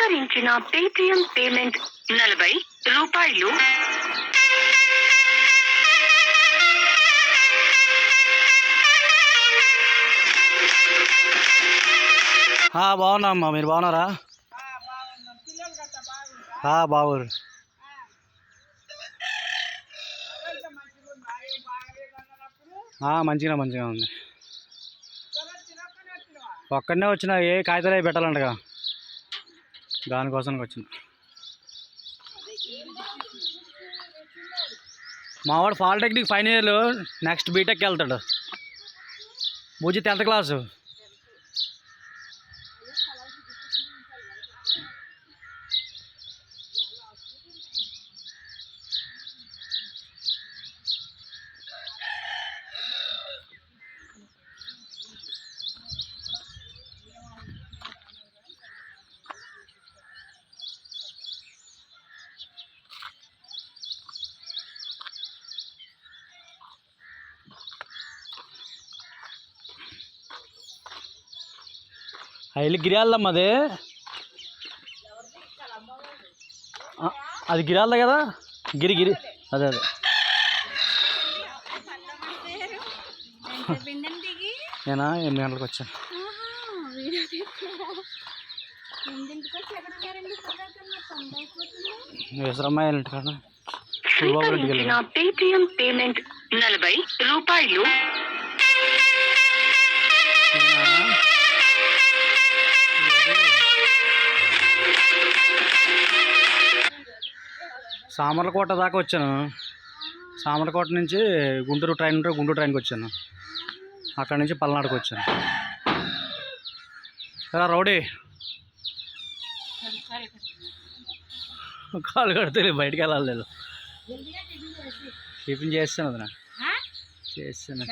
స్వీకరించిన Paytm payment 40 రూపాయలు. బాగున్నామ్మా, మీరు బాగున్నారా? బాగురు. మంచిగా ఉంది. ఒక్కడనే వచ్చిన, ఏ కాగితాలు పెట్టాలంటగా, దానికోసానికి వచ్చిన. మావాడు పాలిటెక్నిక్ ఫైనల్ ఇయర్, నెక్స్ట్ బీటెక్కి వెళ్తాడు. బుజ్జి 10th క్లాసు. వెళ్ళి గిరియాలమ్మా, అది గిరాలదా కదా, గిరి అదే నేనా 8 గంటలకు వచ్చాను. విశ్రమ్మాయి కదా, స్వీకరించిన పేటిఎం పేమెంట్ 40 రూపాయలు. సామర్లకోట దాకా వచ్చాను. సామర్లకోట నుంచి గుంటూరు ట్రైన్కి వచ్చాను. అక్కడి నుంచి పల్నాడుకు వచ్చాను. రౌడీ కాలు కడితే బయటికి వెళ్ళాలి. టిఫిన్ చేస్తాను, చేస్తాను.